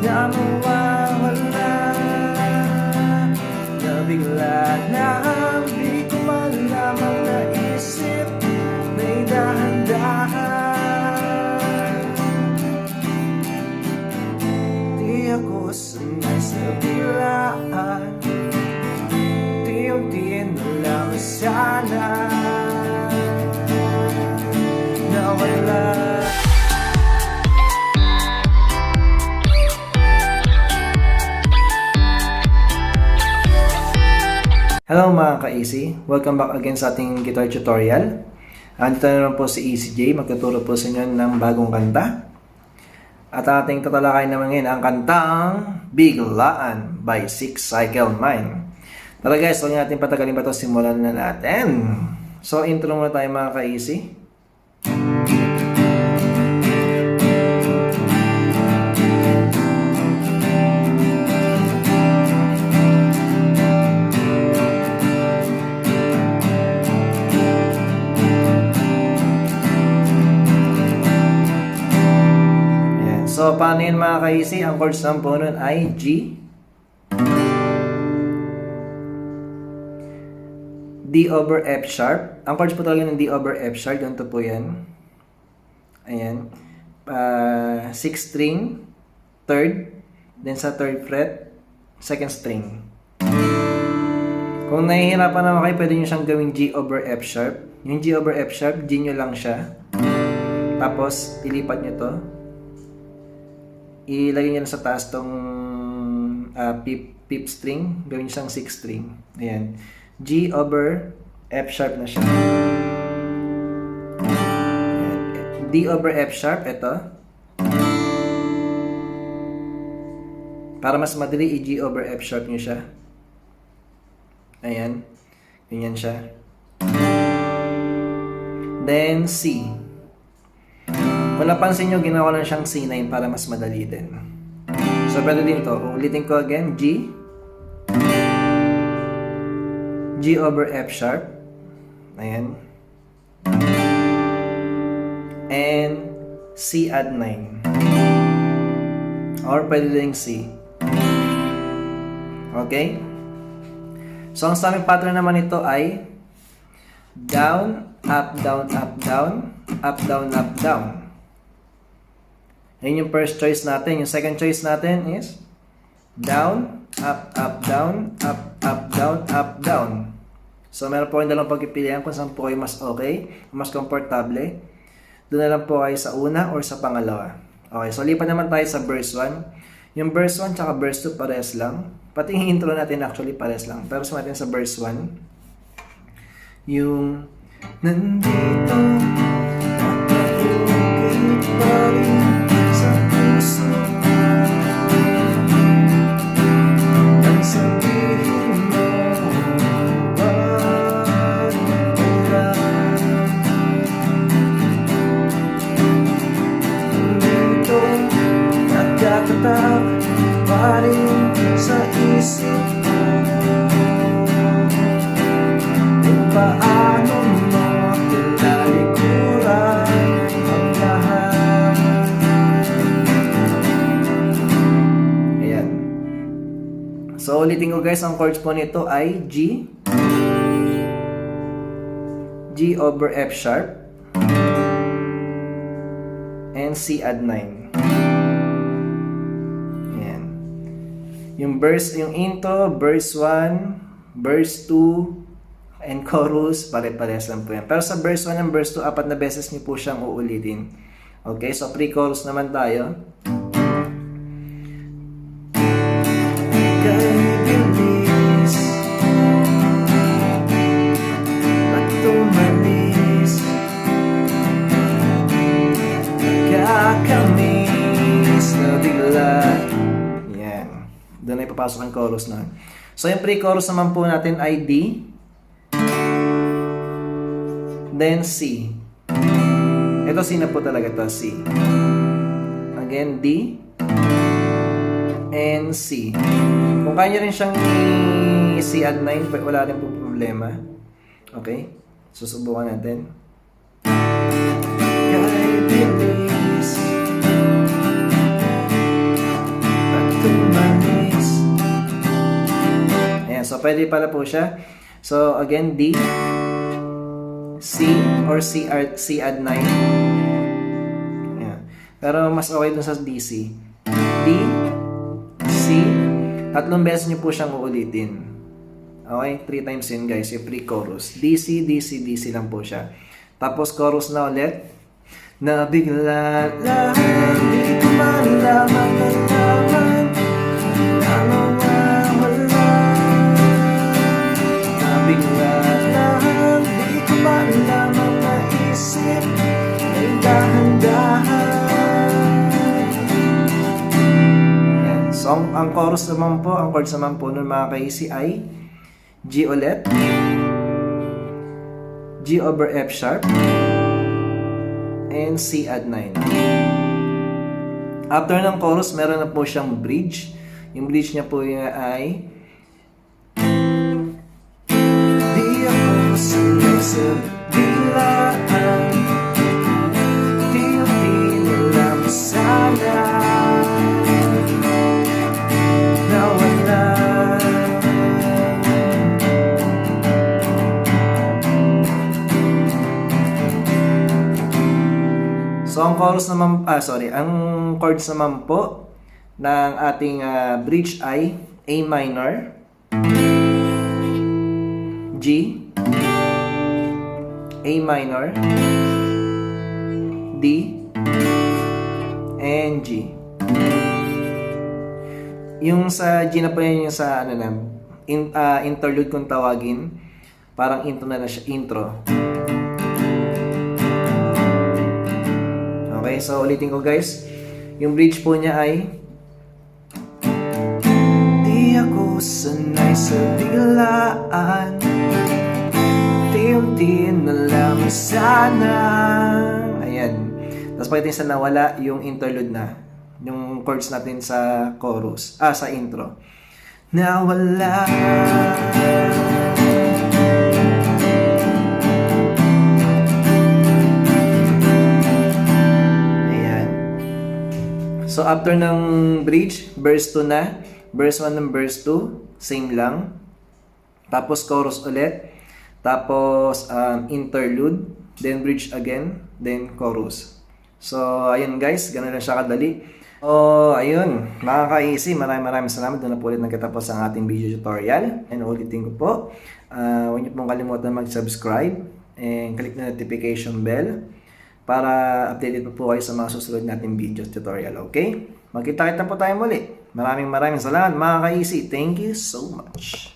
na mawawala, na bigla lang di ko malamang naisip, may dahan-dahan. Di ako sanay sa biglaan, unti-unti na lang sana nawala. Hello mga ka-easy, welcome back again sa ating guitar tutorial. Dito na naman po si EasyJ, magtuturo po sa inyo ng bagong kanta. At ating tatalakay naman ngayon ang kantang Biglaan by 6cyclemind. Tara guys, huwag natin patagalin pa ito, simulan na natin. So intro muna tayo mga ka-easy. So, paano yun mga ka-easy? Ang chords ng po nun ay G, D over F sharp. Ang chords po talaga ng D over F sharp. Ganito po yan. Ayan. 6th string, 3rd, then sa 3rd fret, 2nd string. Kung nahihirapan naman kayo, pwede nyo siyang gawing G over F sharp. Yung G over F sharp, G nyo lang siya. Tapos, ilipat nyo to. Ilagay nyo na sa taas tong fifth string, gawin siyang 6th string. Ayan. G over F sharp na siya. Ayan. D over F sharp, ito. Para mas madali, i-G over F sharp nyo siya. Ayan. Ganyan siya. Then C. Kung napansin nyo, ginawa lang siyang C9 para mas madali din. So, pwede din to. Ulitin ko again. G. G over F sharp. Ayan. And C add 9. Or pwede din C. Okay? So, ang sa aming pattern naman ito ay down, up, down, up, down, up, down, up, down. Yan yung first choice natin. Yung second choice natin is down, up, up, down, up, up, down, up, down. So, meron po kayong dalawang pagpipilian kung saan po kayo mas okay, mas komportable. Doon na lang po kayo sa una or sa pangalawa. Okay, so lipat naman tayo sa verse 1. Yung verse 1 tsaka verse 2 pares lang. Pati yung intro natin actually pares lang. Pero sa natin sa verse 1, yung nandito nakahukit pa rin sa puso ang sabihin mo wag kailan dito nagkakatak pa rin sa isip mo kung paano mo tinalikuran ang lahat. Ayan. So, ulitin ko guys, ang chords po nito ay G, G over F sharp, and C add 9. Ayan. Yung verse, yung intro, verse 1, verse 2, and chorus, pare-pares lang po yan. Pero sa verse 1 and verse 2, 4 na beses nyo po siyang uulitin. Okay, so pre-chorus naman tayo. Kay bilis at tumalis, nagkakamis na bigla. Yan. Doon ay papasok ang chorus na. So yung pre-chorus naman po natin ay D, then C. Ito C na po talaga ito, C. Again, D and C. Kung kaya nyo rin siyang i-C add 9, wala rin po problema. Okay? Susubukan natin. Kay bilis at So, pwede pala po siya. So, again, D, C, or C add 9. Ayan. Pero mas okay dun sa DC. D, C, tatlong beses nyo po siyang uulitin. Okay? 3 times yun guys, yung pre-chorus. DC, DC, DC lang po siya. Tapos chorus na ulit. Na bigla lang, di ko malaman na naman na mawawala. Na bigla lang, di ko malaman na isip ay dahan-dahan. So, ang chorus naman po, ang chords naman po nun mga ka-easy ay G ulit, G over F sharp, and C add 9. After ng chorus, meron na po siyang bridge. Yung bridge niya po ay di ako sanay sa biglaan, di nila masana nawala. So, ang chorus naman, ang chords naman po ng ating bridge ay A minor, G, A minor, D, and G. Yung sa G na po yan, yung sa interlude kung tawagin, parang intro na siya, intro. Okay, so ulitin ko guys. Yung bridge po niya ay di ako sanay sa biglaan, unti-unti na lang sana. Ayan. Tapos pagdating sa nawala, yung interlude na. Yung chords natin sa chorus. Sa intro. Nawala. So, after ng bridge, verse 2 na. Verse 1 and verse 2, same lang. Tapos, chorus ulit. Tapos, interlude. Then, bridge again. Then, chorus. So, ayun guys. Ganun lang siya kadali. Ayun. Mga ka-easy, maraming salamat. Doon na po ulit nagkatapos ang ating video tutorial. And ulitin ko po. Huwag niyo pong kalimutan mag-subscribe. And click na notification bell para updated po kayo sa mga susunod nating video tutorial, okay? Magkita-kita po tayo muli. Maraming salamat mga ka-easy. Thank you so much.